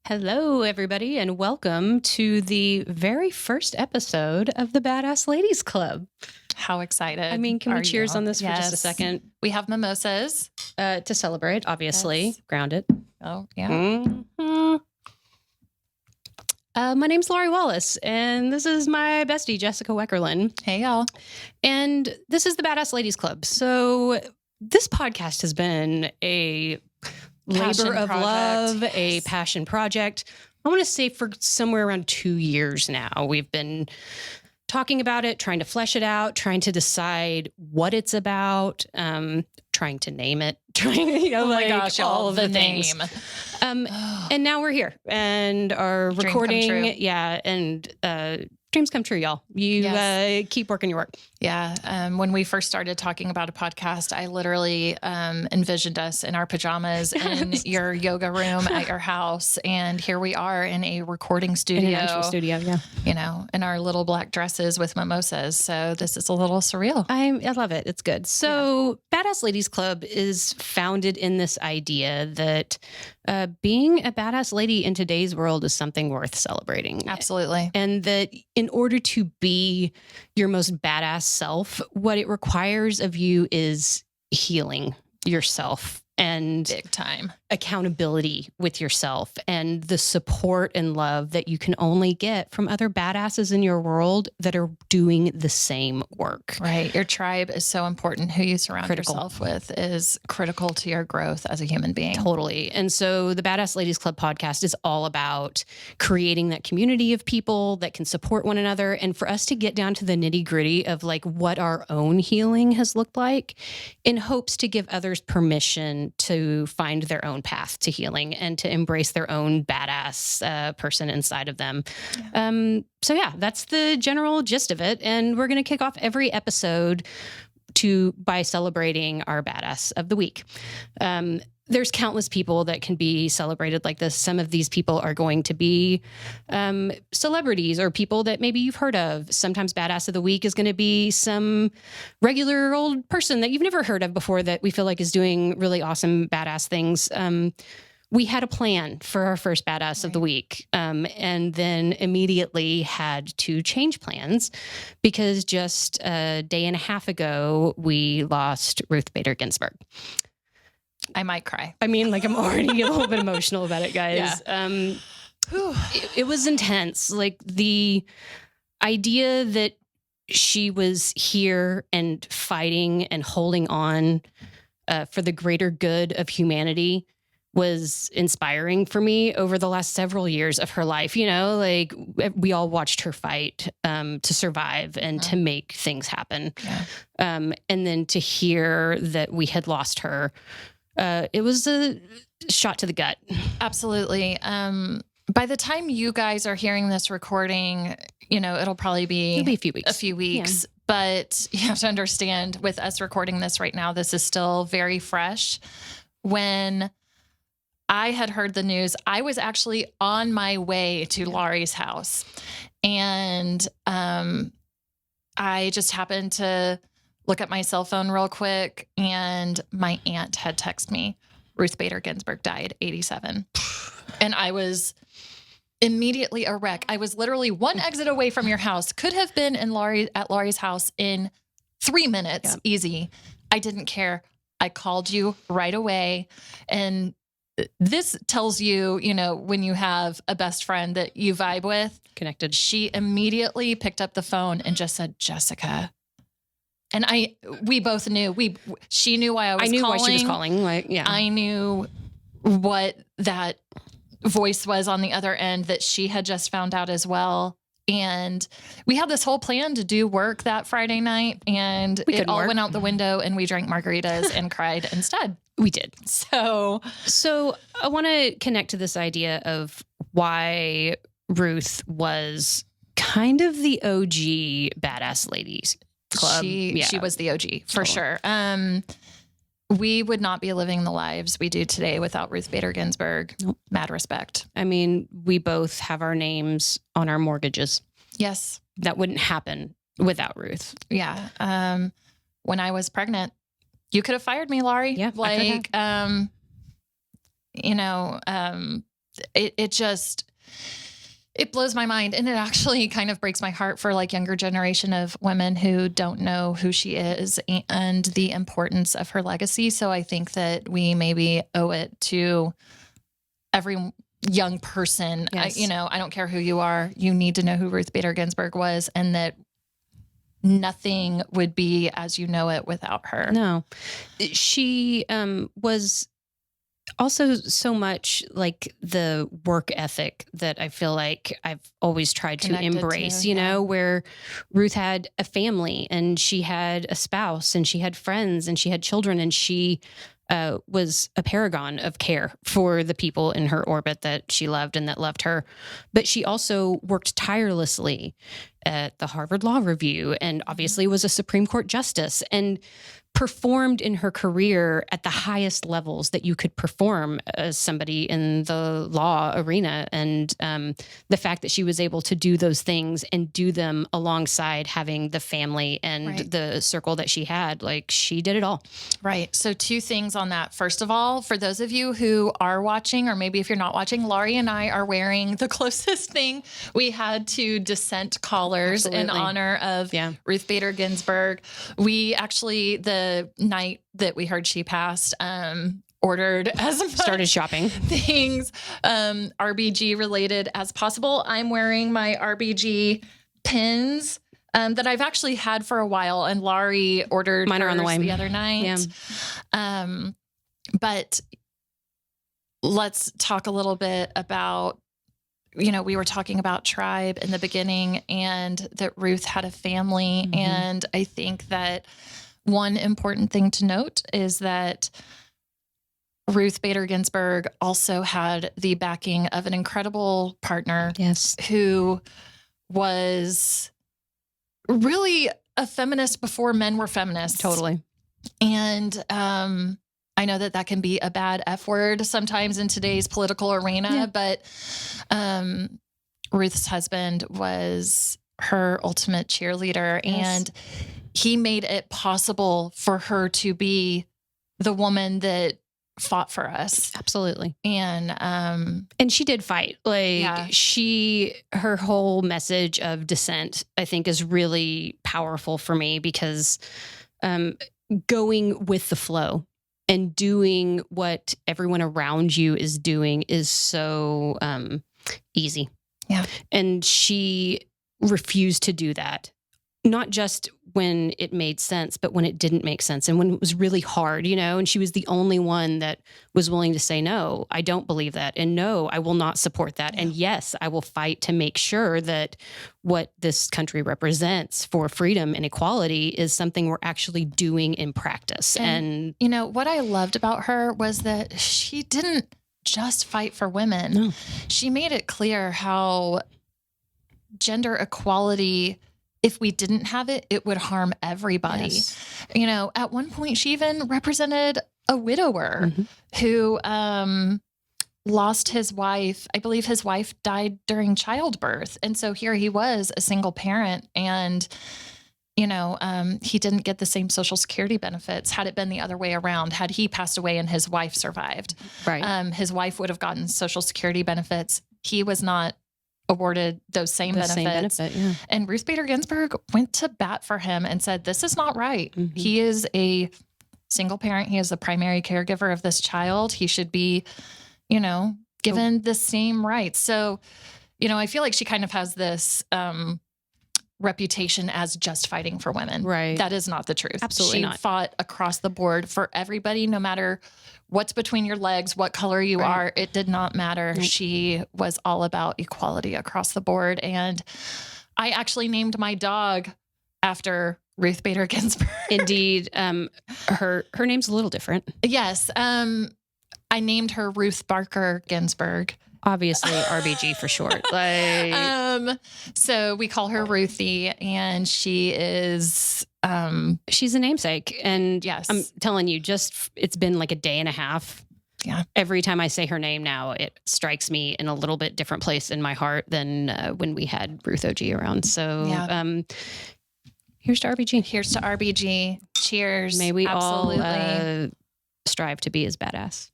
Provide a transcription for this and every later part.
Hello, everybody, and welcome to the very first episode of the Badass Ladies Club. How excited. I mean, can we cheers you? on this for just a second? We have mimosas. To celebrate, obviously. Yes. Grounded. Oh, yeah. Mm-hmm. My name's Lawrie Wallace, and this is my bestie, Jessica Weckerlin. Hey, y'all. And this is the Badass Ladies Club. So this podcast has been a labor of love, a passion project. I want to say for somewhere around 2 years now. We've been talking about it, trying to flesh it out, trying to decide what it's about, trying to name it, my gosh, all of the name. things. And now we're here and are Dream recording. come true. Yeah. And dreams come true, y'all. You keep working your work. Yeah. When we first started talking about a podcast, I literally envisioned us in our pajamas in your yoga room at your house. And here we are in a recording studio. In an actual studio, yeah. You know, in our little black dresses with mimosas. So this is a little surreal. I love it. It's good. So Badass Ladies Club is founded in this idea that being a badass lady in today's world is something worth celebrating. Absolutely. And that in order to be your most badass self, what it requires of you is healing yourself and big time accountability with yourself and the support and love that you can only get from other badasses in your world that are doing the same work. Right. Your tribe is so important. Who you surround Critical. yourself with is critical to your growth as a human being. Totally. And so the Badass Ladies Club podcast is all about creating that community of people that can support one another. And for us to get down to the nitty gritty of like what our own healing has looked like in hopes to give others permission to find their own path to healing and to embrace their own badass person inside of them. Yeah. That's the general gist of it. And we're going to kick off every episode by celebrating our badass of the week. There's countless people that can be celebrated like this. Some of these people are going to be celebrities or people that maybe you've heard of. Sometimes Badass of the Week is going to be some regular old person that you've never heard of before that we feel like is doing really awesome, badass things. We had a plan for our first Badass of the Week, and then immediately had to change plans because just a day and a half ago, we lost Ruth Bader Ginsburg. I might cry. I mean, like I'm already a little bit emotional about it, guys. Yeah. It was intense. Like the idea that she was here and fighting and holding on for the greater good of humanity was inspiring for me over the last several years of her life. You know, like we all watched her fight to survive and to make things happen. Yeah. And then to hear that we had lost her, it was a shot to the gut. Absolutely. By the time you guys are hearing this recording, you know, it'll be a few weeks. A few weeks. Yeah. But you have to understand with us recording this right now, this is still very fresh. When I had heard the news, I was actually on my way to Laurie's house. And I just happened to look at my cell phone real quick, and my aunt had texted me, Ruth Bader Ginsburg died, 87. And I was immediately a wreck. I was literally one exit away from your house, could have been at Laurie's house in 3 minutes, easy. I didn't care. I called you right away. And this tells you, you know, when you have a best friend that you vibe with. Connected. She immediately picked up the phone and just said, Jessica. And we both knew. She knew why I was calling. I knew why she was calling. Like, yeah. I knew what that voice was on the other end that she had just found out as well. And we had this whole plan to do work that Friday night, and it all went out the window, and we drank margaritas and cried instead. We did. So I want to connect to this idea of why Ruth was kind of the OG Badass Ladies Club. She was the OG for sure. We would not be living the lives we do today without Ruth Bader Ginsburg. Nope. Mad respect. I mean, we both have our names on our mortgages. Yes. That wouldn't happen without Ruth. Yeah. When I was pregnant, you could have fired me, Lawrie. Yeah. Like, it just, it blows my mind. And it actually kind of breaks my heart for like younger generation of women who don't know who she is and the importance of her legacy. So I think that we maybe owe it to every young person. Yes. I don't care who you are. You need to know who Ruth Bader Ginsburg was, and that nothing would be as you know it without her. No, she was also so much like the work ethic that I feel like I've always tried to Connected embrace, to, you yeah. know, where Ruth had a family and she had a spouse and she had friends and she had children, and she was a paragon of care for the people in her orbit that she loved and that loved her. But she also worked tirelessly at the Harvard Law Review and obviously was a Supreme Court justice and performed in her career at the highest levels that you could perform as somebody in the law arena. And the fact that she was able to do those things and do them alongside having the family and Right. the circle that she had, like she did it all. Right. So 2 things on that. First of all, for those of you who are watching, or maybe if you're not watching, Lawrie and I are wearing the closest thing we had to dissent collars in Absolutely. honor of Yeah. Ruth Bader Ginsburg. We actually, the night that we heard she passed, ordered as much Started shopping. things RBG related as possible. I'm wearing my RBG pins that I've actually had for a while, and Lawrie ordered Mine are on the hers way. the other night. But let's talk a little bit about, we were talking about tribe in the beginning and that Ruth had a family. Mm-hmm. And I think that one important thing to note is that Ruth Bader Ginsburg also had the backing of an incredible partner. Yes. Who was really a feminist before men were feminists. Totally. And I know that can be a bad F word sometimes in today's political arena, but Ruth's husband was her ultimate cheerleader, and he made it possible for her to be the woman that fought for us. Absolutely. And she did fight. Her whole message of dissent, I think, is really powerful for me because going with the flow and doing what everyone around you is doing is so easy. Yeah. And she refused to do that. Not just when it made sense, but when it didn't make sense and when it was really hard, and she was the only one that was willing to say, no, I don't believe that. And no, I will not support that. Yeah. And yes, I will fight to make sure that what this country represents for freedom and equality is something we're actually doing in practice. And what I loved about her was that she didn't just fight for women. No. She made it clear how gender equality, if we didn't have it, it would harm everybody. Yes. At one point, she even represented a widower who lost his wife. I believe his wife died during childbirth. And so here he was, a single parent, and, he didn't get the same Social Security benefits. Had it been the other way around, had he passed away and his wife survived, right. His wife would have gotten Social Security benefits. He was not awarded those same benefits. And Ruth Bader Ginsburg went to bat for him and said, this is not right. Mm-hmm. He is a single parent. He is the primary caregiver of this child. He should be, given the same rights. So, I feel like she kind of has this reputation as just fighting for women. Right. That is not the truth. Absolutely not. She fought across the board for everybody, no matter what's between your legs, what color you are. It did not matter. Nope. She was all about equality across the board. And I actually named my dog after Ruth Bader Ginsburg. Indeed. Her name's a little different. Yes. I named her Ruth Barker Ginsburg. Obviously RBG for short. So we call her Ruthie, and she is, she's a namesake. And yes, I'm telling you, it's been like a day and a half. Yeah. Every time I say her name now, it strikes me in a little bit different place in my heart than when we had Ruth OG around. So, here's to RBG. Here's to RBG. Cheers. May we Absolutely. all strive to be as badass.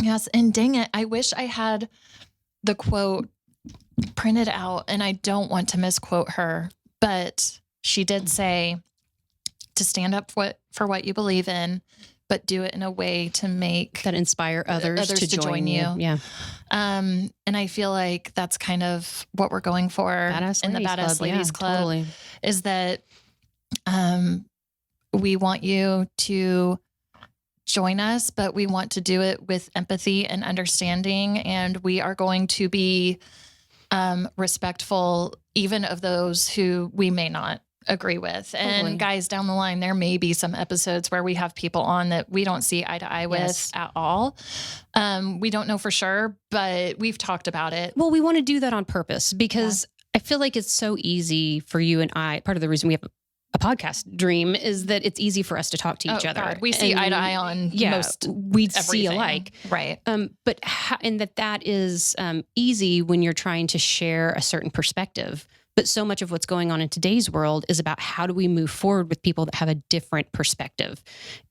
Yes. And dang it, I wish I had the quote printed out, and I don't want to misquote her, but she did say to stand up for what you believe in, but do it in a way to make that inspire others to join you. Yeah. And I feel like that's kind of what we're going for in the Badass Ladies Club, totally. is that we want you to join us, but we want to do it with empathy and understanding. And we are going to be respectful even of those who we may not agree with. Totally. And guys, down the line, there may be some episodes where we have people on that we don't see eye to eye with at all. We don't know for sure, but we've talked about it. Well, we want to do that on purpose because I feel like it's so easy for you and I. Part of the reason we have a podcast dream is that it's easy for us to talk to each other. God, we see eye to eye on most we see alike. Right. But and that is easy when you're trying to share a certain perspective. But so much of what's going on in today's world is about how do we move forward with people that have a different perspective.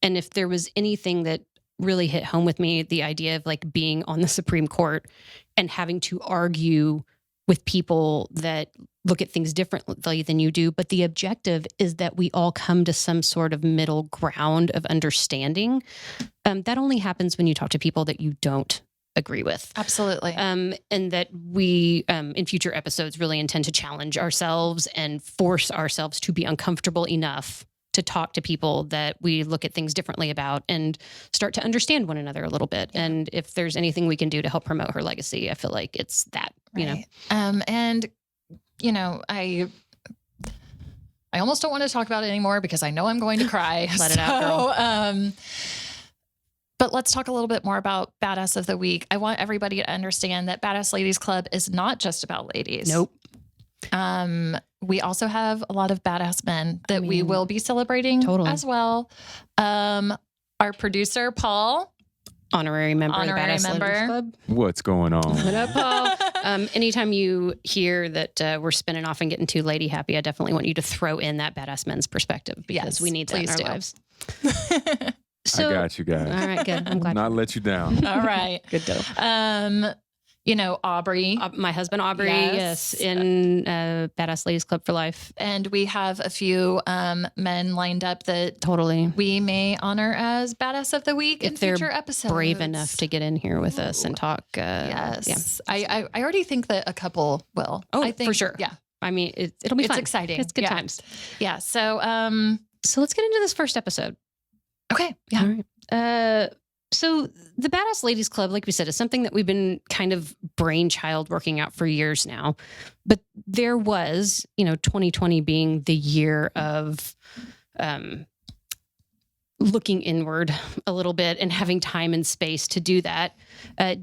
And if there was anything that really hit home with me, the idea of like being on the Supreme Court and having to argue with people that look at things differently than you do. But the objective is that we all come to some sort of middle ground of understanding. That only happens when you talk to people that you don't agree with. Absolutely. And that we, in future episodes, really intend to challenge ourselves and force ourselves to be uncomfortable enough to talk to people that we look at things differently about and start to understand one another a little bit. And if there's anything we can do to help promote her legacy, I feel like it's that, you know. And, you know, I almost don't want to talk about it anymore because I know I'm going to cry. Let it out, girl. But let's talk a little bit more about Badass of the Week. I want everybody to understand that Badass Ladies Club is not just about ladies. Nope. We also have a lot of badass men that we will be celebrating as well. Our producer, Paul. Honorary member of the Badass Ladies Club. What's going on? What up, Paul? Anytime you hear that we're spinning off and getting too lady happy, I definitely want you to throw in that badass men's perspective because we need that in our lives. I got you guys. All right, good. I'm glad. Not let you down. All right. Good deal. You know, Aubrey. My husband, Aubrey, yes in Badass Ladies Club for life. And we have a few men lined up that totally we may honor as Badass of the Week in future episodes. Brave enough to get in here with us and talk. Yes. Yeah. I already think that a couple will. Oh, I think, for sure. Yeah. I mean, it'll be fun. It's exciting. It's good times. Yeah. So let's get into this first episode. Okay. Yeah. All right. So the Badass Ladies Club, like we said, is something that we've been kind of brainchild working out for years now. But there was, 2020 being the year of looking inward a little bit and having time and space to do that.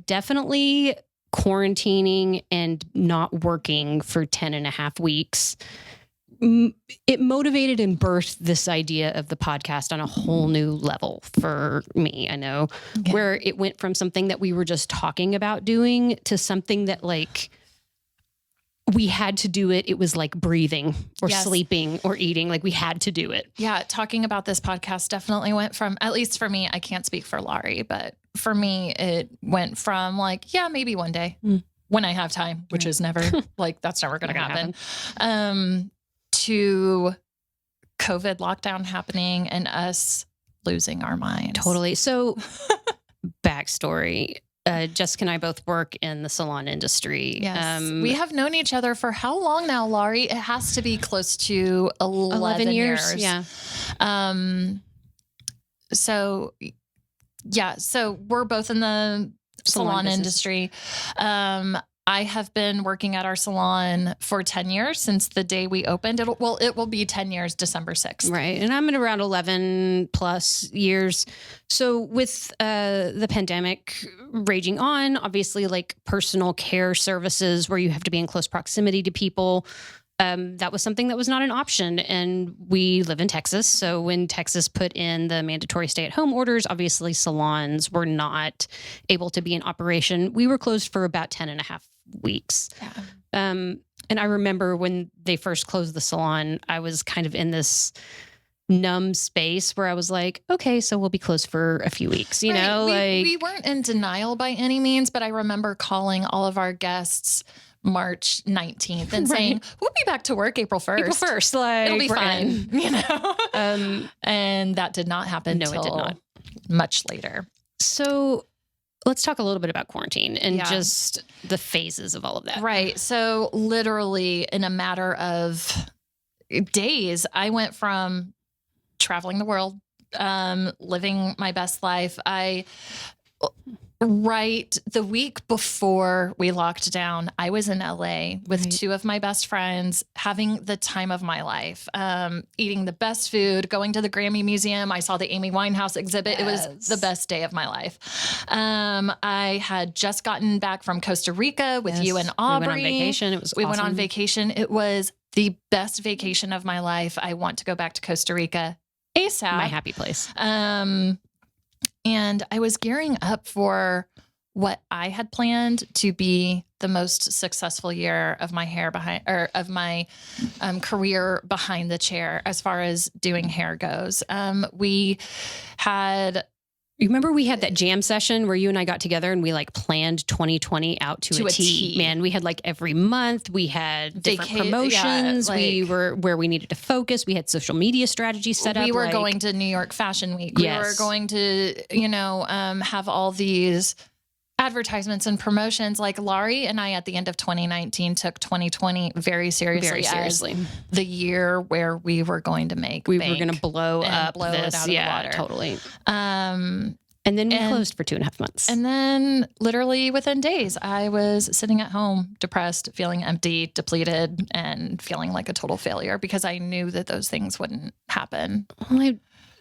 Definitely quarantining and not working for 10 and a half weeks. It motivated and birthed this idea of the podcast on a whole new level for me, I know, where it went from something that we were just talking about doing to something that like we had to do it. It was like breathing or sleeping or eating. Like we had to do it. Yeah. Talking about this podcast definitely went from, at least for me, I can't speak for Lawrie, but for me, it went from like, yeah, maybe one day when I have time, which is never like, that's never going to happen. To COVID lockdown happening and us losing our minds. Totally. So backstory, Jessica and I both work in the salon industry. Yes. We have known each other for how long now, Lawrie? It has to be close to 11 years. Yeah. So we're both in the salon industry. I have been working at our salon for 10 years since the day we opened. It will be 10 years, December 6th. Right. And I'm at around 11 plus years. So with the pandemic raging on, obviously like personal care services where you have to be in close proximity to people, that was something that was not an option. And we live in Texas. So when Texas put in the mandatory stay-at-home orders, obviously salons were not able to be in operation. We were closed for about 10 and a half weeks. Yeah. And I remember when they first closed the salon, I was kind of in this numb space where I was like, okay, so we'll be closed for a few weeks, you know, we weren't in denial by any means, but I remember calling all of our guests March 19th and saying, we'll be back to work April 1st. April 1st, like it'll be we're fine, in. you know? And that did not happen No, it did not. Much later. So let's talk a little bit about quarantine and just the phases of all of that. Right. So literally in a matter of days, I went from traveling the world, living my best life. Right the week before we locked down, I was in LA with two of my best friends, having the time of my life, eating the best food, going to the Grammy Museum. I saw the Amy Winehouse exhibit. It was the best day of my life. I had just gotten back from Costa Rica with you and Aubrey. We went on vacation. It was We awesome. went on vacation. It was the best vacation of my life. I want to go back to Costa Rica ASAP. My happy place. And I was gearing up for what I had planned to be the most successful year of my career behind the chair as far as doing hair goes. You remember we had that jam session where you and I got together and we like planned 2020 out to a T. Man, we had like every month we had different promotions. We were where we needed to focus. We had social media strategies set up. We were going to New York Fashion Week. We were going to, have all these advertisements and promotions. Like Lawrie and I at the end of 2019 took 2020 very seriously. As the year where we were going to make we were going to blow it out of the water. Totally. And then we closed for 2.5 months. And then literally within days, I was sitting at home, depressed, feeling empty, depleted, and feeling like a total failure because I knew that those things wouldn't happen. Well,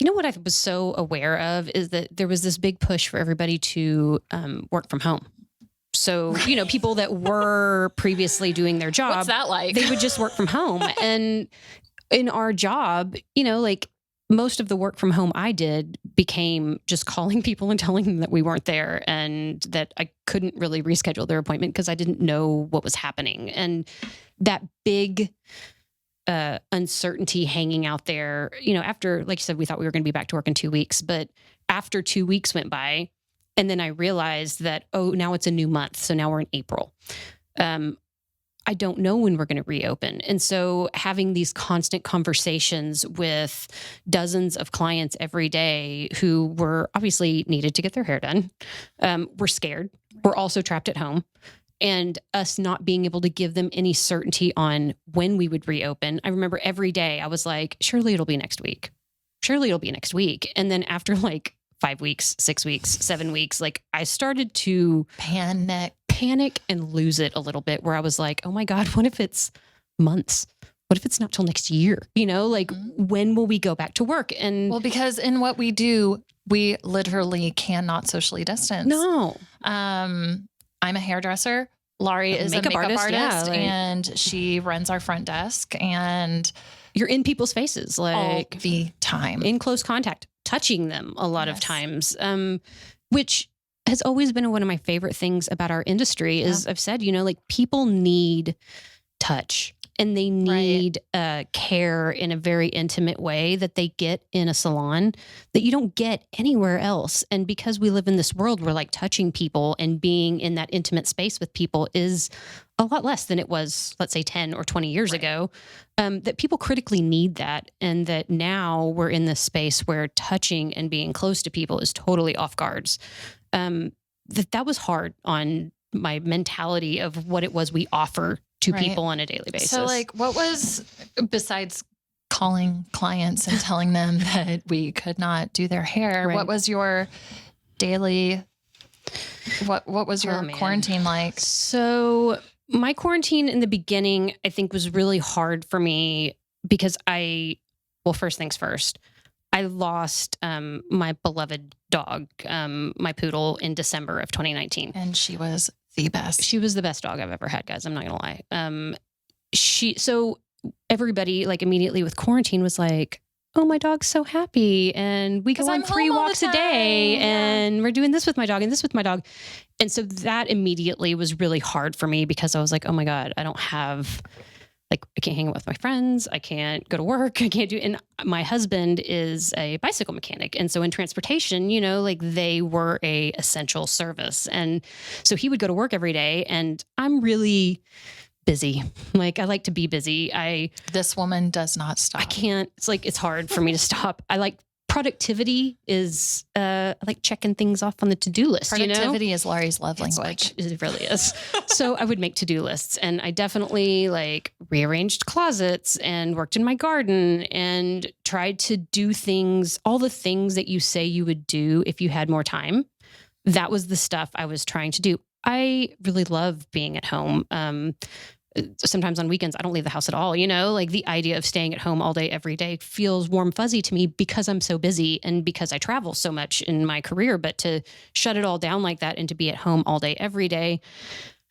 you know what I was so aware of is that there was this big push for everybody to work from home. So, people that were previously doing their job, what's that like? They would just work from home. And in our job, most of the work from home I did became just calling people and telling them that we weren't there and that I couldn't really reschedule their appointment because I didn't know what was happening. And that big uncertainty hanging out there, after, like you said, we thought we were going to be back to work in 2 weeks, but after 2 weeks went by and then I realized that, now it's a new month. So now we're in April. I don't know when we're going to reopen. And so having these constant conversations with dozens of clients every day who were obviously needed to get their hair done, we're scared. We're also trapped at home. And us not being able to give them any certainty on when we would reopen. I remember every day I was like, surely it'll be next week. Surely it'll be next week. And then after like 5 weeks, 6 weeks, 7 weeks, like I started to panic and lose it a little bit where I was like, oh my God, what if it's months? What if it's not till next year? When will we go back to work? And because in what we do, we literally cannot socially distance. No. I'm a hairdresser. Lawrie is a makeup artist and she runs our front desk and you're in people's faces all the time, in close contact, touching them a lot of times, which has always been one of my favorite things about our industry is I've said, people need touch and they need care in a very intimate way that they get in a salon that you don't get anywhere else. And because we live in this world where like touching people and being in that intimate space with people is a lot less than it was, let's say 10 or 20 years ago, that people critically need that. And that now we're in this space where touching and being close to people is totally off guards. That was hard on my mentality of what it was we offer to people on a daily basis. So what was, besides calling clients and telling them that we could not do their hair, what was your daily, what was your quarantine like? So my quarantine in the beginning, I think was really hard for me because first things first, I lost my beloved dog, my poodle, in December of 2019. And she was the best. She was the best dog I've ever had, guys. I'm not going to lie. So everybody immediately with quarantine was like, oh, my dog's so happy. And we go on 3 walks a day and we're doing this with my dog and this with my dog. And so that immediately was really hard for me because I was like, oh my God, I don't have like, I can't hang out with my friends. I can't go to work. I can't do, and my husband is a bicycle mechanic. And so in transportation, you know, like they were a essential service. And so he would go to work every day, and I'm really busy. Like, I like to be busy. This woman does not stop. I can't, it's like, it's hard for me to stop. I like productivity is, I like checking things off on the to-do list. Productivity is Laurie's love language. Like, it really is. So I would make to-do lists, and I definitely like rearranged closets and worked in my garden and tried to do things, all the things that you say you would do if you had more time. That was the stuff I was trying to do. I really love being at home. Sometimes on weekends, I don't leave the house at all. You know, like the idea of staying at home all day, every day feels warm, fuzzy to me because I'm so busy and because I travel so much in my career. But to shut it all down like that and to be at home all day, every day,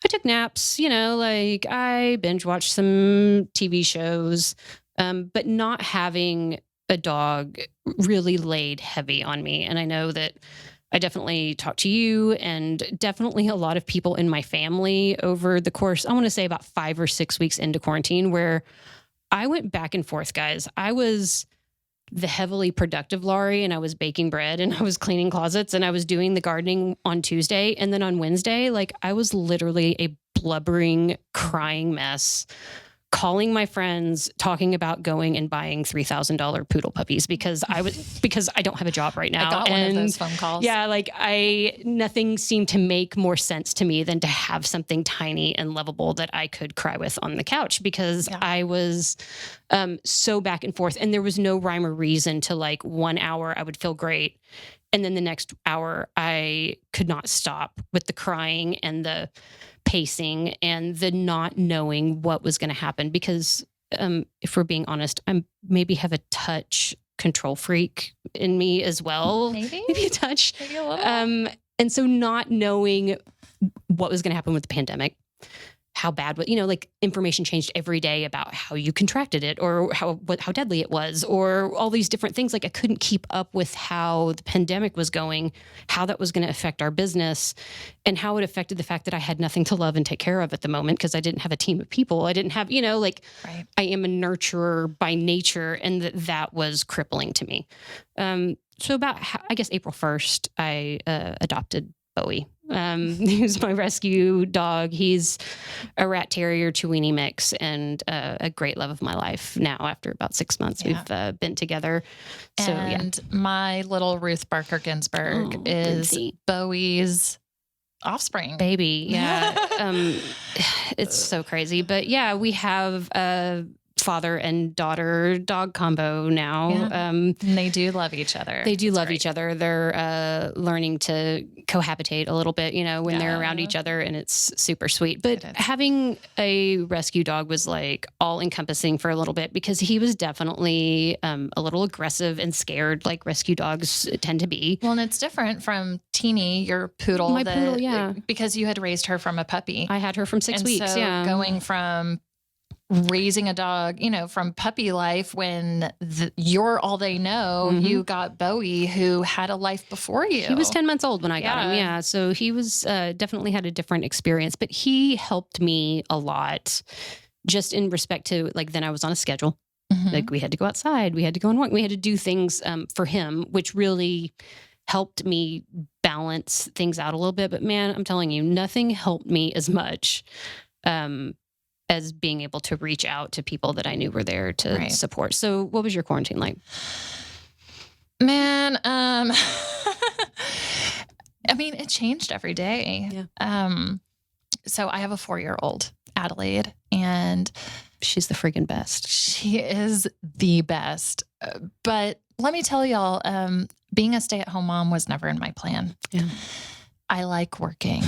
I took naps, you know, like I binge watched some TV shows, but not having a dog really laid heavy on me. And I know that I definitely talked to you and definitely a lot of people in my family over the course, I want to say about 5 or 6 weeks into quarantine, where I went back and forth, guys. I was the heavily productive Lawrie, and I was baking bread, and I was cleaning closets, and I was doing the gardening on Tuesday. And then on Wednesday, like I was literally a blubbering, crying mess, calling my friends, talking about going and buying $3,000 poodle puppies because I don't have a job right now. I got one of those phone calls. Yeah, like nothing seemed to make more sense to me than to have something tiny and lovable that I could cry with on the couch, because I was so back and forth, and there was no rhyme or reason to, like, 1 hour I would feel great, and then the next hour I could not stop with the crying and the pacing and the not knowing what was going to happen. Because if we're being honest, I maybe have a touch control freak in me as well. Maybe a touch. Maybe a little. And so not knowing what was going to happen with the pandemic, how bad, you know, like information changed every day about how you contracted it or how deadly it was, or all these different things. Like I couldn't keep up with how the pandemic was going, how that was going to affect our business, and how it affected the fact that I had nothing to love and take care of at the moment because I didn't have a team of people. I didn't have, you know, like I am a nurturer by nature, and that was crippling to me. So about, I guess, April 1st, I adopted Bowie. He's my rescue dog. He's a rat terrier Chiweenie mix, and a great love of my life now after about 6 months we've been together. So and my little Ruth Barker Ginsburg is Bowie's offspring. Baby. Yeah. It's so crazy. But yeah, we have a father and daughter dog combo now. And they do love each other. They do love each other. They're learning to cohabitate a little bit, you know, when they're around each other, and it's super sweet. But having a rescue dog was like all encompassing for a little bit, because he was definitely a little aggressive and scared, like rescue dogs tend to be. Well, and it's different from Teeny, your poodle. My poodle, yeah. Because you had raised her from a puppy. I had her from 6 weeks, so going from raising a dog, you know, from puppy life, when you're all they know, you got Bowie, who had a life before you. He was 10 months old when I got him. Yeah. So he was definitely had a different experience, but he helped me a lot just in respect to, like, then I was on a schedule. Like we had to go outside, we had to go and walk, we had to do things for him, which really helped me balance things out a little bit. But man, I'm telling you, nothing helped me as much as being able to reach out to people that I knew were there to support. So what was your quarantine like? Man, I mean, it changed every day. Yeah. So I have a 4-year-old, Adelaide, and she's the freaking best. She is the best. But let me tell y'all, being a stay-at-home mom was never in my plan. Yeah. I like working.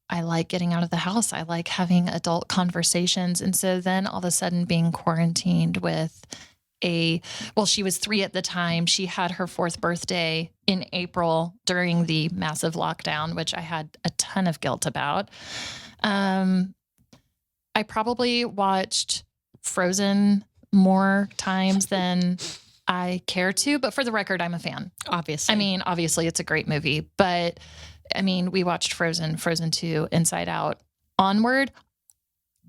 I like getting out of the house. I like having adult conversations. And so then all of a sudden being quarantined with she was 3 at the time. She had her 4th birthday in April during the massive lockdown, which I had a ton of guilt about. I probably watched Frozen more times than I care to, but for the record, I'm a fan. Obviously. I mean, obviously it's a great movie, but I mean, we watched Frozen 2, Inside Out, Onward.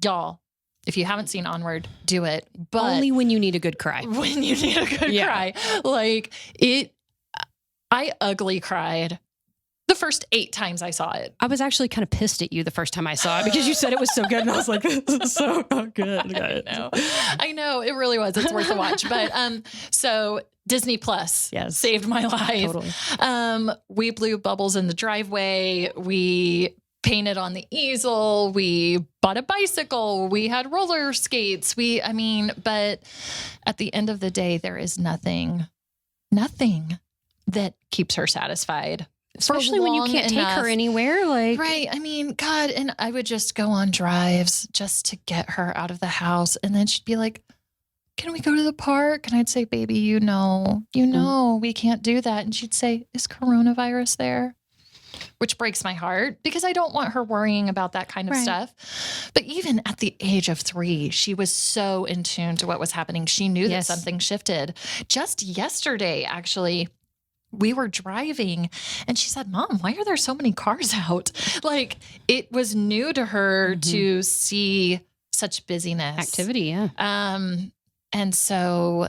Y'all, If you haven't seen Onward, do it. But Only when you need a good cry. when you need a good cry, like I ugly cried the first 8 times I saw it. I was actually kind of pissed at you the first time I saw it because you said it was so good. And I was like, this is so good. I know. It really was. It's worth a watch. But so Disney Plus saved my life. Totally. We blew bubbles in the driveway. We painted on the easel. We bought a bicycle. We had roller skates. But at the end of the day, there is nothing that keeps her satisfied. Especially when you can't take her anywhere. Right. I mean, God, and I would just go on drives just to get her out of the house. And then she'd be like, can we go to the park? And I'd say, baby, you know, we can't do that. And she'd say, is coronavirus there? Which breaks my heart because I don't want her worrying about that kind of stuff. But even at the age of 3, she was so in tune to what was happening. She knew that something shifted. Just yesterday, actually, we were driving and she said, Mom, why are there so many cars out? Like, it was new to her to see such busyness. Activity, yeah. And so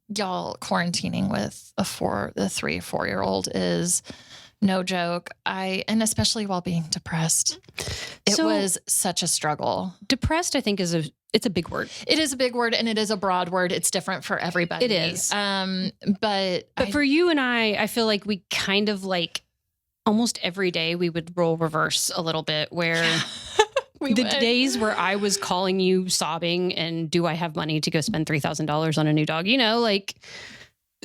y'all, quarantining with a 3 or 4-year-old is no joke. And especially while being depressed, it was such a struggle. Depressed, I think, it's a big word. It is a big word and it is a broad word. It's different for everybody. It is. But for you and I feel like we kind of like almost every day we would role reverse a little bit where days where I was calling you sobbing and do I have money to go spend $3,000 on a new dog?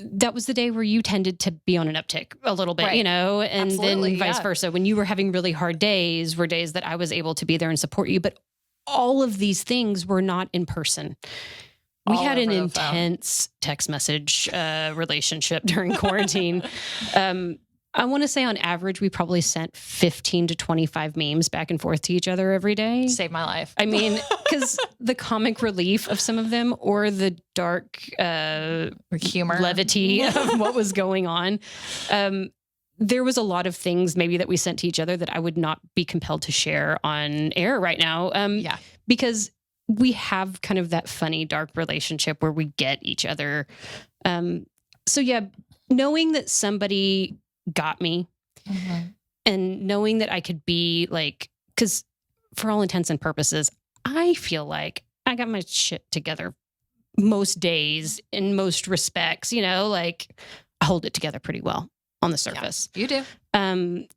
That was the day where you tended to be on an uptick a little bit, and Absolutely, then vice versa. When you were having really hard days were days that I was able to be there and support you. But all of these things were not in person. We had an intense text message relationship during quarantine. I want to say on average, we probably sent 15 to 25 memes back and forth to each other every day. Saved my life. I mean, because the comic relief of some of them or the dark humor, levity of what was going on. There was a lot of things maybe that we sent to each other that I would not be compelled to share on air right now. Because we have kind of that funny, dark relationship where we get each other. Knowing that somebody got me and knowing that I could be like, because for all intents and purposes, I feel like I got my shit together most days in most respects, I hold it together pretty well on the surface. Yeah, you do.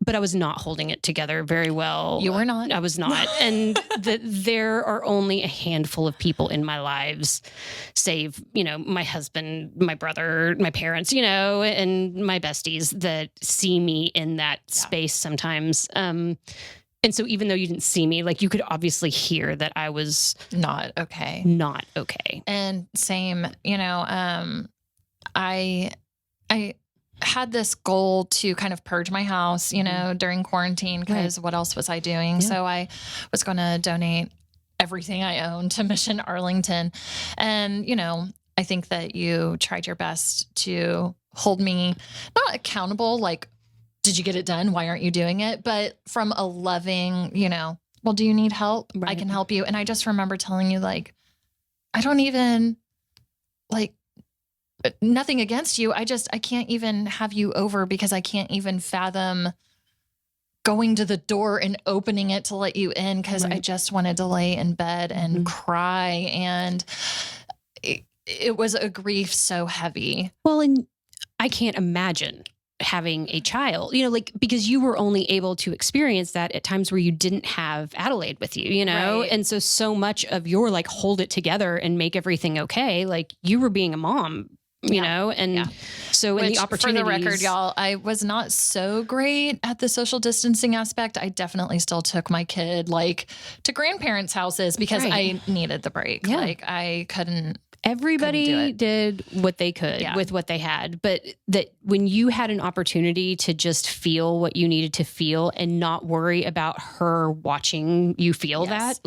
But I was not holding it together very well. You were not. I was not. And there are only a handful of people in my lives, save, my husband, my brother, my parents, and my besties that see me in that space sometimes. And so even though you didn't see me, you could obviously hear that I was not okay. Not okay. And same, I had this goal to kind of purge my house, during quarantine, because what else was I doing? Yeah. So I was going to donate everything I own to Mission Arlington. And, I think that you tried your best to hold me not accountable, did you get it done? Why aren't you doing it? But from a loving, well, do you need help? Right. I can help you. And I just remember telling you, I don't even nothing against you. I can't even have you over because I can't even fathom going to the door and opening it to let you in because I just wanted to lay in bed and cry. And it was a grief so heavy. Well, and I can't imagine having a child, because you were only able to experience that at times where you didn't have Adelaide with you, Right. And so much of your hold it together and make everything okay. You were being a mom. So in the opportunities, for the record, y'all, I was not so great at the social distancing aspect. I definitely still took my kid to grandparents' houses because I needed the break. Yeah. I couldn't. Everybody did what they could with what they had, but that when you had an opportunity to just feel what you needed to feel and not worry about her watching you feel that,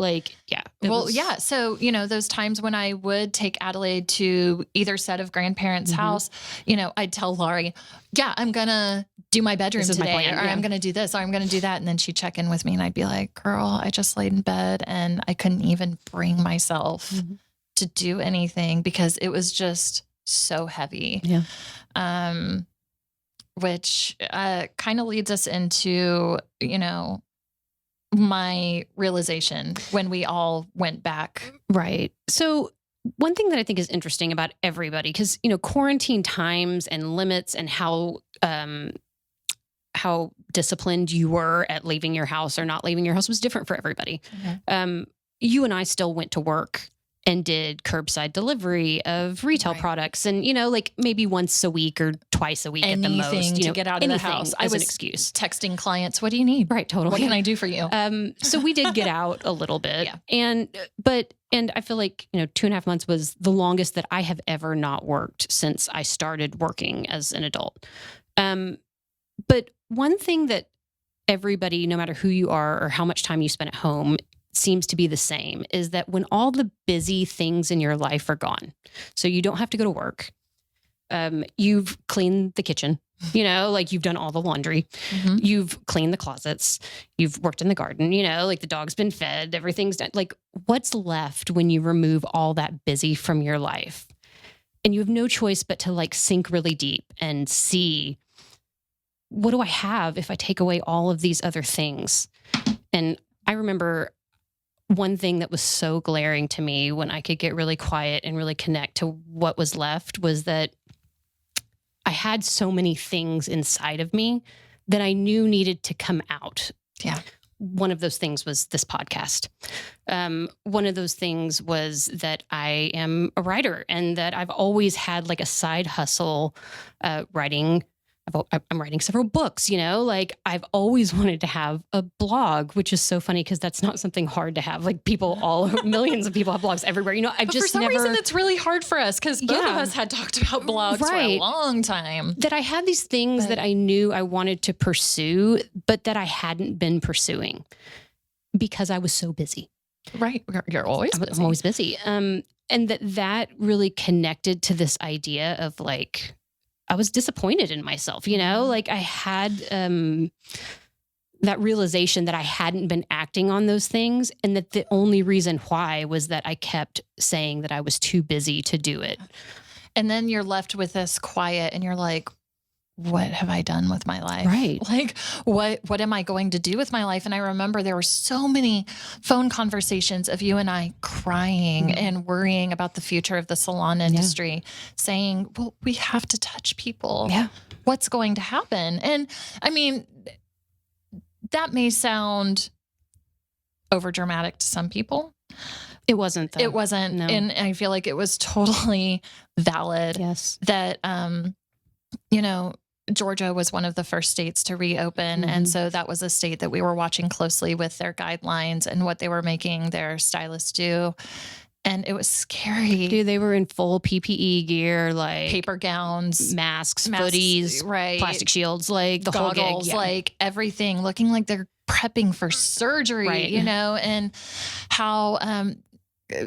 Well, yeah. So, those times when I would take Adelaide to either set of grandparents' house, I'd tell Lawrie, yeah, I'm going to do my bedroom This is my today, plan, or yeah. I'm going to do this, or I'm going to do that. And then she'd check in with me and I'd be like, girl, I just laid in bed and I couldn't even bring myself to do anything because it was just so heavy. Yeah. Which kind of leads us into, my realization when we all went back. Right. So one thing that I think is interesting about everybody, because, quarantine times and limits and how disciplined you were at leaving your house or not leaving your house was different for everybody. You and I still went to work and did curbside delivery of retail products and, like maybe once a week or twice a week at the most, to get out of the house. I was an excuse. Texting clients, what do you need? Right. Totally. What can I do for you? So we did get out a little bit. Yeah. And I feel like, 2.5 months was the longest that I have ever not worked since I started working as an adult. But one thing that everybody, no matter who you are or how much time you spend at home, seems to be the same is that when all the busy things in your life are gone, so you don't have to go to work, you've cleaned the kitchen, like you've done all the laundry, you've cleaned the closets, you've worked in the garden, like the dog's been fed, everything's done. Like what's left when you remove all that busy from your life? And you have no choice but to like sink really deep and see, what do I have if I take away all of these other things? And I remember one thing that was so glaring to me when I could get really quiet and really connect to what was left was that I had so many things inside of me that I knew needed to come out. Yeah. One of those things was this podcast. One of those things was that I am a writer and that I've always had like a side hustle writing. I'm writing several books, like I've always wanted to have a blog, which is so funny because that's not something hard to have. Like millions of people have blogs everywhere. But for some reason, it's really hard for us because both of us had talked about blogs for a long time. That I had these things that I knew I wanted to pursue, but that I hadn't been pursuing because I was so busy. Right. You're always busy. I'm always busy. And that really connected to this idea of like, I was disappointed in myself, like I had that realization that I hadn't been acting on those things. And that the only reason why was that I kept saying that I was too busy to do it. And then you're left with this quiet and you're like, what have I done with my life? Right. Like, what am I going to do with my life? And I remember there were so many phone conversations of you and I crying and worrying about the future of the salon industry, saying, well, we have to touch people. Yeah. What's going to happen? And I mean, that may sound overdramatic to some people. It wasn't, though. It wasn't. No. And I feel like it was totally valid. Yes. That, Georgia was one of the first states to reopen. And so that was a state that we were watching closely with their guidelines and what they were making their stylists do. And it was scary. Dude, they were in full PPE gear, like paper gowns, masks, hoodies, right, plastic shields, like the goggles, whole gig. Yeah. Like everything, looking like they're prepping for surgery, right. And how,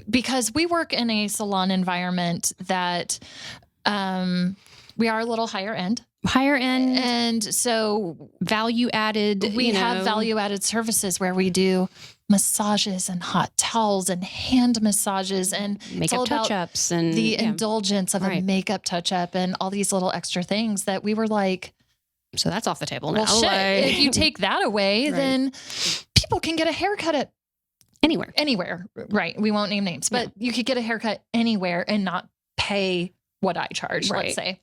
because we work in a salon environment that, we are a little higher end. And so value added. We have value added services where we do massages and hot towels and hand massages and makeup touch-ups and the indulgence of a makeup touch-up and all these little extra things that we were like, so that's off the table now. Well, shit, if you take that away, then people can get a haircut at anywhere. Right. We won't name names, but you could get a haircut anywhere and not pay what I charge, let's say.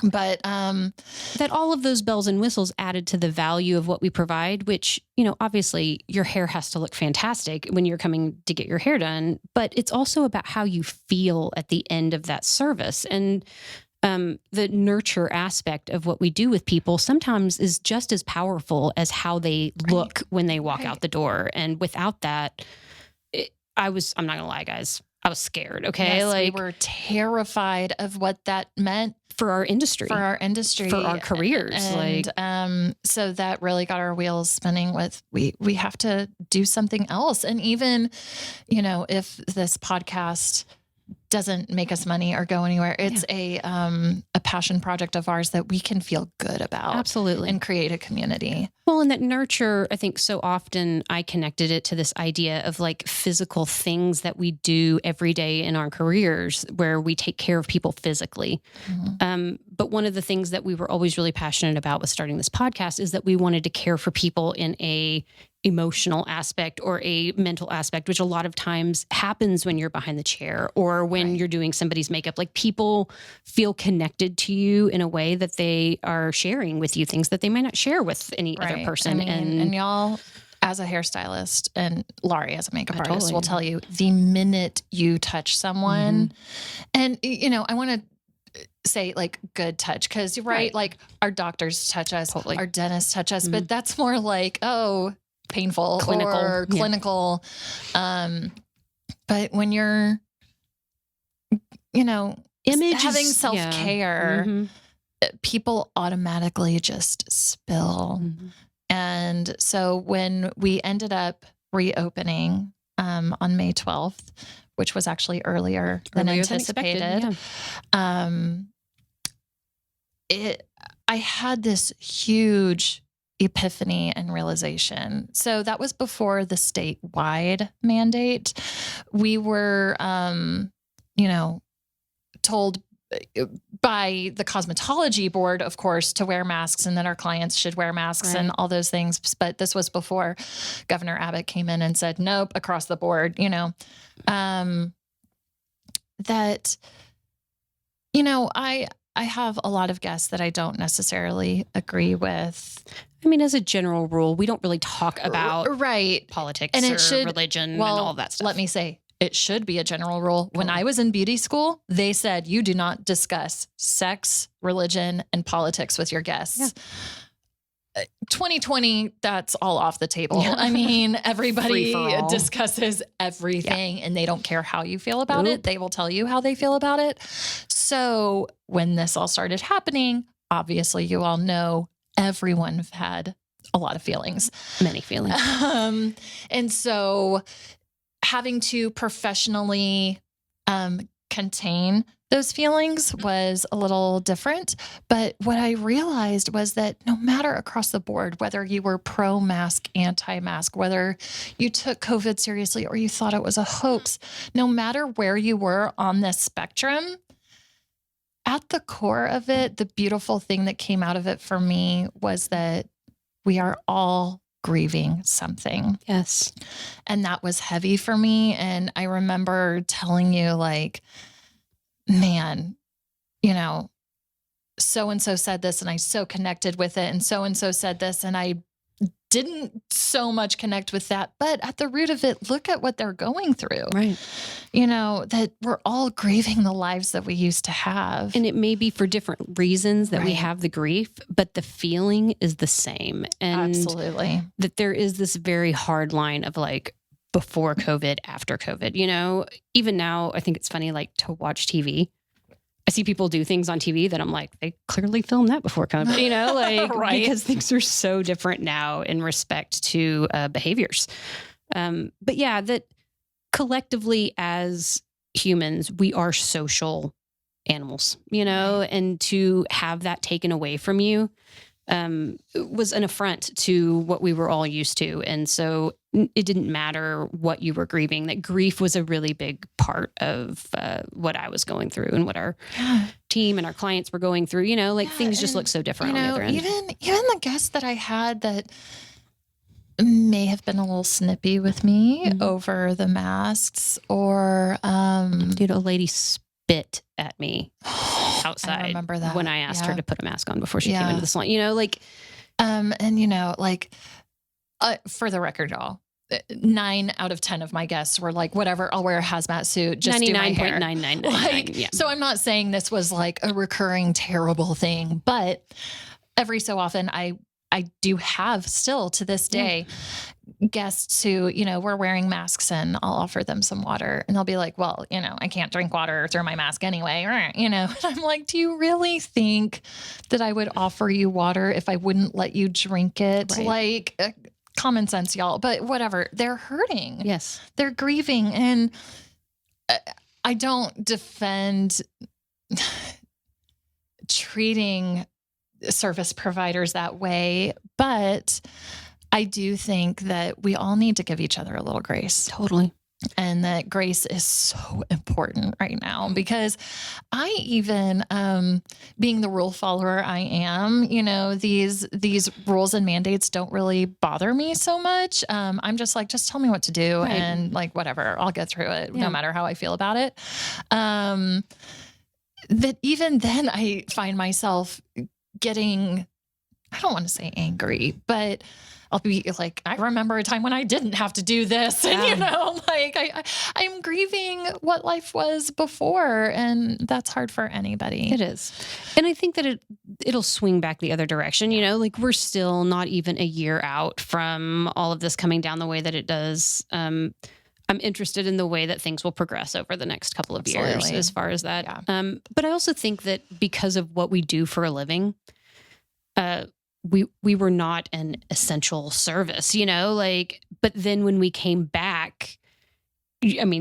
But that all of those bells and whistles added to the value of what we provide, which, obviously your hair has to look fantastic when you're coming to get your hair done, but it's also about how you feel at the end of that service. And the nurture aspect of what we do with people sometimes is just as powerful as how they look when they walk out the door. And without that, I'm not gonna lie, guys, I was scared. Okay. Yes, like we were terrified of what that meant for our industry, for our careers. And so that really got our wheels spinning with, we have to do something else. And even, if this podcast doesn't make us money or go anywhere, it's a passion project of ours that we can feel good about. Absolutely. And create a community. Well, and that nurture, I think so often I connected it to this idea of like physical things that we do every day in our careers where we take care of people physically. Mm-hmm. But one of the things that we were always really passionate about with starting this podcast is that we wanted to care for people in a emotional aspect or a mental aspect, which a lot of times happens when you're behind the chair or when you're doing somebody's makeup. Like people feel connected to you in a way that they are sharing with you things that they might not share with any other person. And y'all, as a hairstylist and Lawrie as a makeup artist will tell you the minute you touch someone, and I want to say like good touch, because like our doctors touch us, our dentists touch us, but that's more like, painful, clinical. But when you're, having self-care, people automatically just spill. And so when we ended up reopening on May 12th, which was actually earlier than anticipated, I had this huge epiphany and realization. So that was before the statewide mandate. We were, told by the cosmetology board, of course, to wear masks and that our clients should wear masks and all those things. But this was before Governor Abbott came in and said, nope, across the board, I have a lot of guests that I don't necessarily agree with. I mean, as a general rule, we don't really talk about politics and religion and all that stuff. Let me say, it should be a general rule. When I was in beauty school, they said you do not discuss sex, religion, and politics with your guests. 2020, that's all off the table. I mean, everybody discusses everything and they don't care how you feel about it. They will tell you how they feel about it. So when this all started happening, obviously you all know everyone had a lot of feelings. Many feelings. And so having to professionally contain those feelings was a little different. But what I realized was that no matter across the board, whether you were pro-mask, anti-mask, whether you took COVID seriously or you thought it was a hoax, no matter where you were on this spectrum, at the core of it, the beautiful thing that came out of it for me was that we are all grieving something. Yes. And that was heavy for me. And I remember telling you like, man, so-and-so said this and I so connected with it. And so-and-so said this and I didn't so much connect with that. But at the root of it, look at what they're going through. Right. That we're all grieving the lives that we used to have. And it may be for different reasons that we have the grief, but the feeling is the same. And absolutely. That there is this very hard line of like, before COVID, after COVID, even now, I think it's funny, like to watch TV. I see people do things on TV that I'm like, they clearly filmed that before COVID, because things are so different now in respect to behaviors. But yeah, that collectively as humans, we are social animals, and to have that taken away from you was an affront to what we were all used to. And so it didn't matter what you were grieving. That grief was a really big part of what I was going through and what our team and our clients were going through. Things just look so different on the other end. Even the guests that I had that may have been a little snippy with me over the masks or... a lady spit at me outside. I remember that. When I asked her to put a mask on before she came into the salon, for the record, y'all, 9 out of 10 of my guests were like, whatever, I'll wear a hazmat suit. Just 99.999. So I'm not saying this was like a recurring terrible thing, but every so often I do have still to this day guests who, we're wearing masks and I'll offer them some water and they'll be like, well, I can't drink water through my mask anyway, and I'm like, do you really think that I would offer you water if I wouldn't let you drink it? Right. Like common sense, y'all, but whatever. They're hurting. Yes. They're grieving. And I don't defend treating service providers that way, but I do think that we all need to give each other a little grace. Totally. And that grace is so important right now because I even, being the rule follower I am, these rules and mandates don't really bother me so much. I'm just like, just tell me what to do and like, whatever, I'll get through it no matter how I feel about it. That even then I find myself getting, I don't want to say angry, but I'll be like, I remember a time when I didn't have to do this. And, I'm grieving what life was before. And that's hard for anybody. It is. And I think that it'll swing back the other direction. Like we're still not even a year out from all of this coming down the way that it does. I'm interested in the way that things will progress over the next couple of years as far as that. Yeah. But I also think that because of what we do for a living, we were not an essential service, but then when we came back,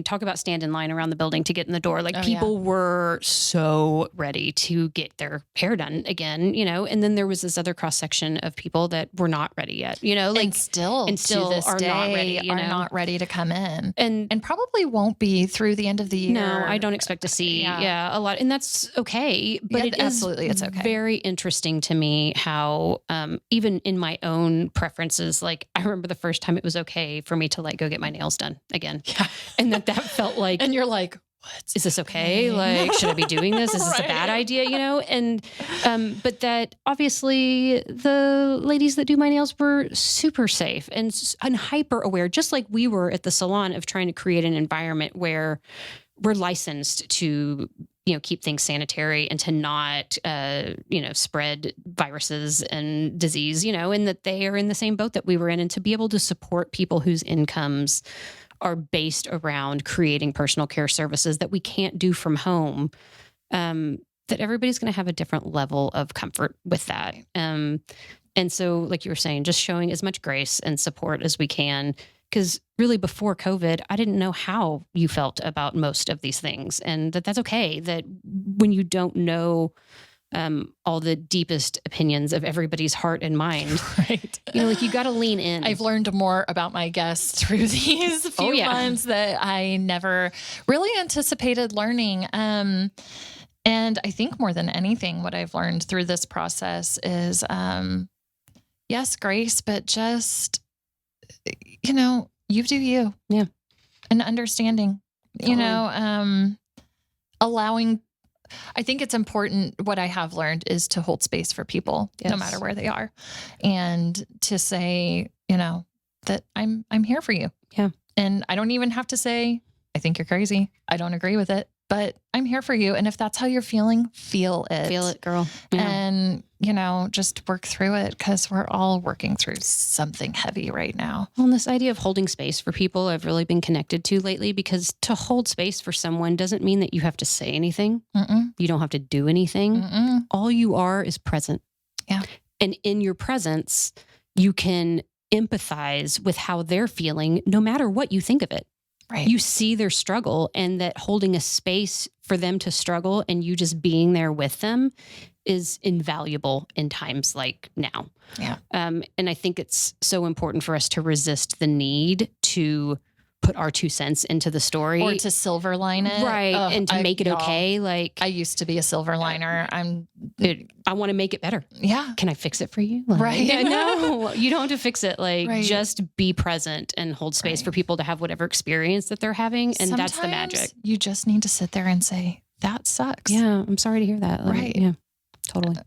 talk about stand in line around the building to get in the door. Like people were so ready to get their hair done again, and then there was this other cross section of people that were not ready yet, and still to this are day not ready, are not ready to come in and probably won't be through the end of the year. No, I don't expect to see a lot, and that's okay. But it's okay. Very interesting to me how even in my own preferences, like I remember the first time it was okay for me to like go get my nails done again. Yeah. And that felt like, and you're like, what? Is this okay? Like, should I be doing this? Is this a bad idea? And, but that obviously the ladies that do my nails were super safe and hyper aware, just like we were at the salon, of trying to create an environment where we're licensed to, keep things sanitary and to not, spread viruses and disease, and that they are in the same boat that we were in, and to be able to support people whose incomes are based around creating personal care services that we can't do from home, that everybody's going to have a different level of comfort with that. And so, like you were saying, just showing as much grace and support as we can, because really before COVID, I didn't know how you felt about most of these things, and that's okay. That when you don't know all the deepest opinions of everybody's heart and mind, right? Like you got to lean in. I've learned more about my guests through these few months that I never really anticipated learning. And I think more than anything, what I've learned through this process is, yes, grace, but just, you do you. Yeah. And understanding, allowing. I think it's important. What I have learned is to hold space for people, no matter where they are, and to say, that I'm here for you. Yeah. And I don't even have to say, I think you're crazy. I don't agree with it, but I'm here for you. And if that's how you're feeling, feel it. Feel it, girl. Yeah. And, just work through it, because we're all working through something heavy right now. Well, and this idea of holding space for people, I've really been connected to lately, because to hold space for someone doesn't mean that you have to say anything. Mm-mm. You don't have to do anything. Mm-mm. All you are is present. Yeah. And in your presence, you can empathize with how they're feeling, no matter what you think of it. Right. You see their struggle, and that holding a space for them to struggle and you just being there with them is invaluable in times like now. Yeah. And I think it's so important for us to resist the need to put our 2 cents into the story, or to silver line it. Right. And to make it okay. Like, I used to be a silver liner. I want to make it better. Yeah. Can I fix it for you? Like, right. Yeah, no, you don't have to fix it. Like, right. Just be present and hold space for people to have whatever experience that they're having. And sometimes that's the magic. You just need to sit there and say, that sucks. Yeah. I'm sorry to hear that. Like, right. Yeah, totally.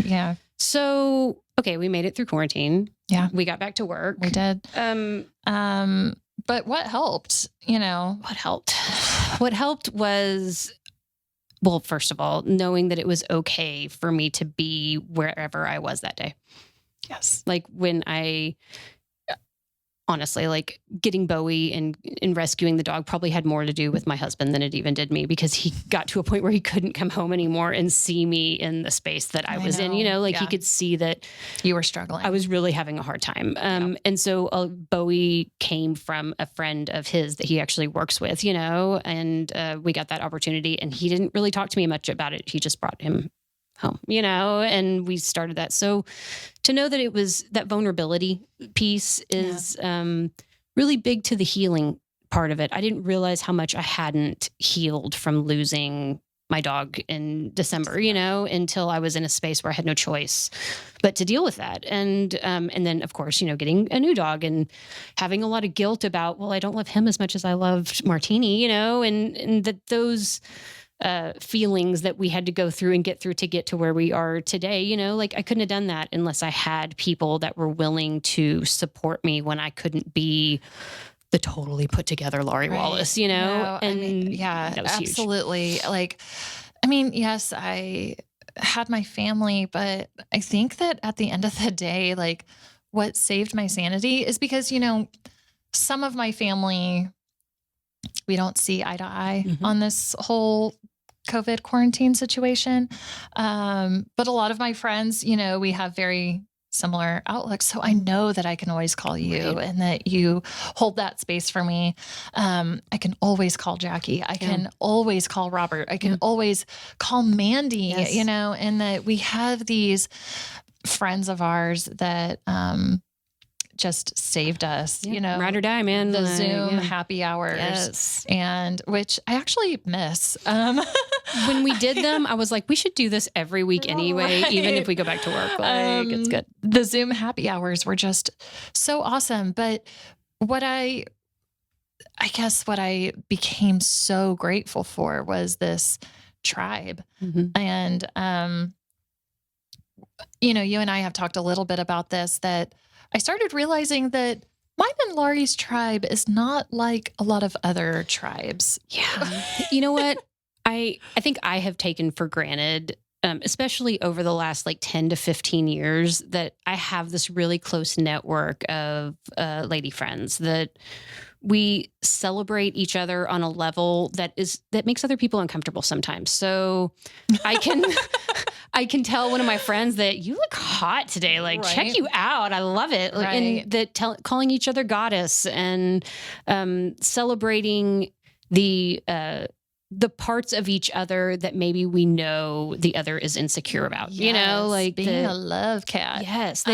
Yeah. So, okay. We made it through quarantine. Yeah. We got back to work. We did. But what helped, What helped? What helped was, well, first of all, knowing that it was okay for me to be wherever I was that day. Yes. Like when I honestly, like getting Bowie and rescuing the dog probably had more to do with my husband than it even did me, because he got to a point where he couldn't come home anymore and see me in the space that I was in, like he could see that you were struggling. I was really having a hard time. And so Bowie came from a friend of his that he actually works with, and we got that opportunity, and he didn't really talk to me much about it. He just brought him home, and we started that. So to know that it was that vulnerability piece is really big to the healing part of it. I didn't realize how much I hadn't healed from losing my dog in December, until I was in a space where I had no choice but to deal with that. And then of course, getting a new dog and having a lot of guilt about, well, I don't love him as much as I loved Martini, and that those feelings that we had to go through and get through to get to where we are today, like I couldn't have done that unless I had people that were willing to support me when I couldn't be the totally put together Lawrie Wallace, No, and that was absolutely huge. Like, yes, I had my family, but I think that at the end of the day, like what saved my sanity is because, some of my family, we don't see eye to eye on this whole COVID quarantine situation. But a lot of my friends, we have very similar outlooks. So I know that I can always call you and that you hold that space for me. I can always call Jackie. I can always call Robert. I can always call Mandy, and that we have these friends of ours that, just saved us, ride or die, man. The Zoom happy hours, and which I actually miss. When we did them, I was like, we should do this every week anyway, even if we go back to work. Like, it's good. The Zoom happy hours were just so awesome. But what I became so grateful for was this tribe. And, you and I have talked a little bit about this, that I started realizing that mine and Laurie's tribe is not like a lot of other tribes. Yeah. You know what? I think I have taken for granted, especially over the last 10 to 15 years, that I have this really close network of lady friends that we celebrate each other on a level that makes other people uncomfortable sometimes. So I can tell one of my friends that you look hot today. Check you out. I love it. And that calling each other goddess and celebrating the parts of each other that maybe we know the other is insecure about, being a love cat. Yes.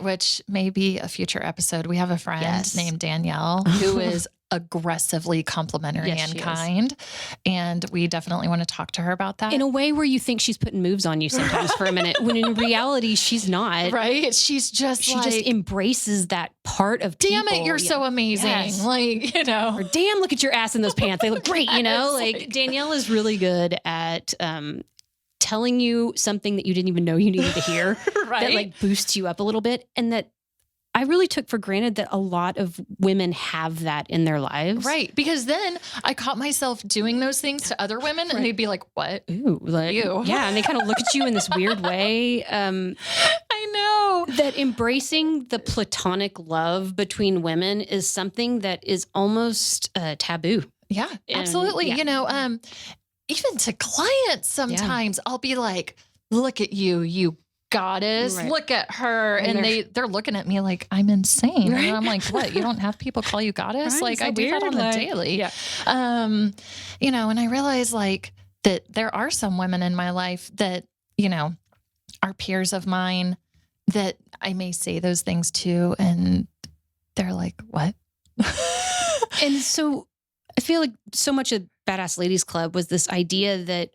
Which may be a future episode. We have a friend named Danielle who is aggressively complimentary and kind. And we definitely want to talk to her about that. In a way where you think she's putting moves on you sometimes for a minute, when in reality, she's not. Right? She just embraces that part of damn people. It, you're so amazing. Yes. Or damn, look at your ass in those pants. They look great, Danielle is really good at telling you something that you didn't even know you needed to hear. That boosts you up a little bit. And that I really took for granted that a lot of women have that in their lives. Right. Because then I caught myself doing those things to other women and they'd be like, what? Ooh, you. Yeah. And they kind of look at you in this weird way. I know. That embracing the platonic love between women is something that is almost taboo. Yeah, absolutely. And, even to clients sometimes I'll be like, look at you goddess, look at her. And they're looking at me like I'm insane. And I'm like, what? You don't have people call you goddess? I do that on the daily. Yeah. And I realize that there are some women in my life that, are peers of mine that I may say those things to. And they're like, what? And so I feel like so much of Badass Ladies Club was this idea that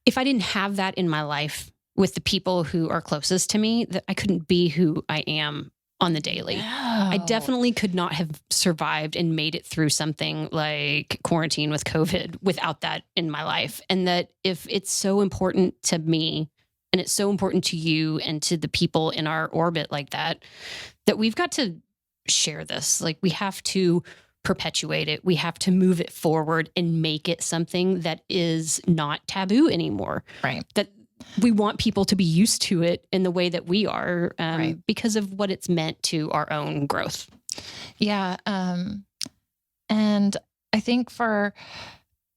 if I didn't have that in my life with the people who are closest to me, that I couldn't be who I am on the daily. I definitely could not have survived and made it through something like quarantine with COVID without that in my life. And that if it's so important to me and it's so important to you and to the people in our orbit like that, that we've got to share this. We have to perpetuate it. We have to move it forward and make it something that is not taboo anymore. Right. That we want people to be used to it in the way that we are, Right. because of what it's meant to our own growth. Yeah. And I think for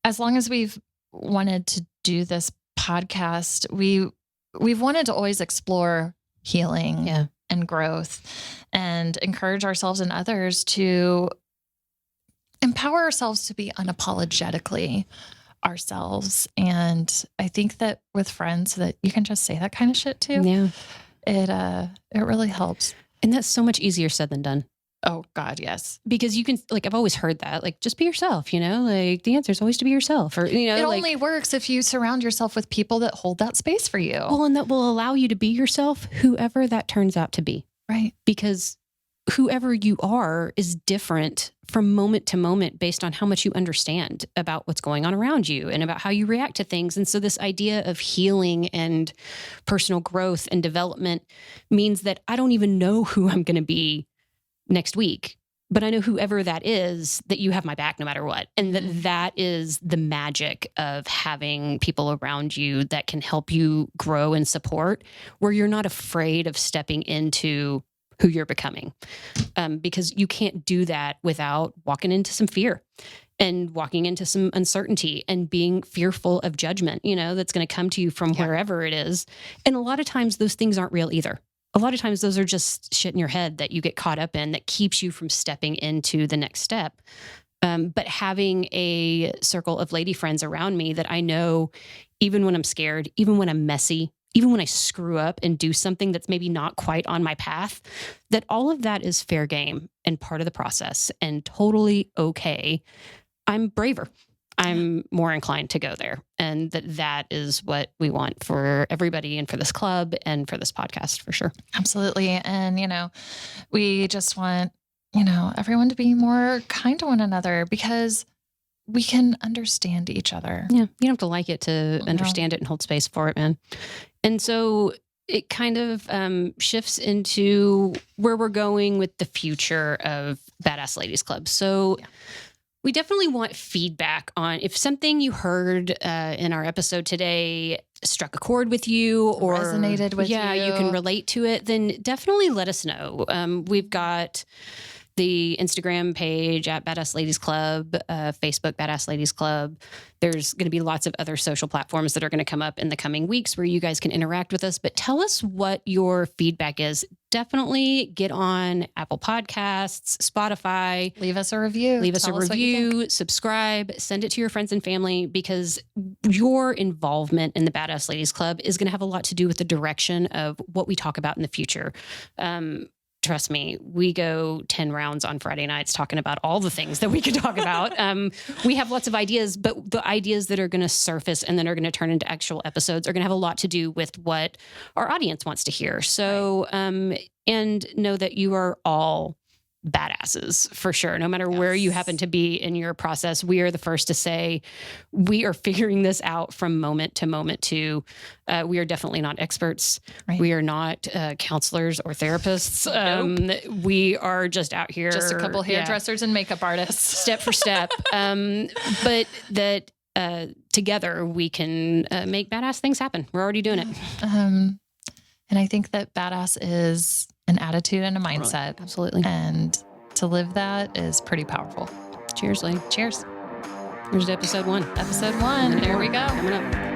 as long as we've wanted to do this podcast, we've wanted to always explore healing Yeah. and growth and encourage ourselves and others to empower ourselves to be unapologetically ourselves. And I think that with friends that you can just say that kind of shit to, Yeah. it really helps. And that's so much easier said than done. Oh God, yes. Because you can, like, I've always heard that, like, just be yourself, like the answer is always to be yourself, or, It like, only works if you surround yourself with people that hold that space for you. well, and that will allow you to be yourself, whoever that turns out to be. Right. Because whoever you are is different from moment to moment based on how much you understand about what's going on around you and about how you react to things. And so this idea of healing and personal growth and development means that I don't even know who I'm going to be next week, but I know whoever that is, that you have my back no matter what. And that is the magic of having people around you that can help you grow and support, where you're not afraid of stepping into who you're becoming. Because you can't do that without walking into some fear and walking into some uncertainty and being fearful of judgment, that's going to come to you from wherever it is. And a lot of times those things aren't real either. A lot of times those are just shit in your head that you get caught up in that keeps you from stepping into the next step. But having a circle of lady friends around me that I know, even when I'm scared, even when I'm messy, even when I screw up and do something that's maybe not quite on my path, that all of that is fair game and part of the process and totally okay. I'm braver. I'm more inclined to go there. And that is what we want for everybody and for this club and for this podcast, for sure. Absolutely. And, we just want, everyone to be more kind to one another because we can understand each other. Yeah. You don't have to like it to understand it and hold space for it, man. And so it kind of shifts into where we're going with the future of Badass Ladies Club. So we definitely want feedback on if something you heard in our episode today struck a chord with you or resonated with you. Yeah, you can relate to it, then definitely let us know. We've got the Instagram page at Badass Ladies Club, Facebook Badass Ladies Club. There's going to be lots of other social platforms that are going to come up in the coming weeks where you guys can interact with us. But tell us what your feedback is. Definitely get on Apple Podcasts, Spotify. Leave us a review. Leave us Tell a what you review, think. subscribe, send it to your friends and family, because your involvement in the Badass Ladies Club is going to have a lot to do with the direction of what we talk about in the future. Trust me, we go 10 rounds on Friday nights talking about all the things that we could talk about. We have lots of ideas, but the ideas that are going to surface and then are going to turn into actual episodes are going to have a lot to do with what our audience wants to hear. So, and know that you are all badasses for sure. No matter where you happen to be in your process, we are the first to say we are figuring this out from moment to moment too. We are definitely not experts. Right. We are not counselors or therapists. We are just out here. Just a couple hairdressers and makeup artists. Step for step. But that together we can make badass things happen. We're already doing it. And I think that badass is an attitude and a mindset. Absolutely. And to live that is pretty powerful. Cheers, Lee. Cheers. Here's episode 1. Episode 1. There we go. Coming up.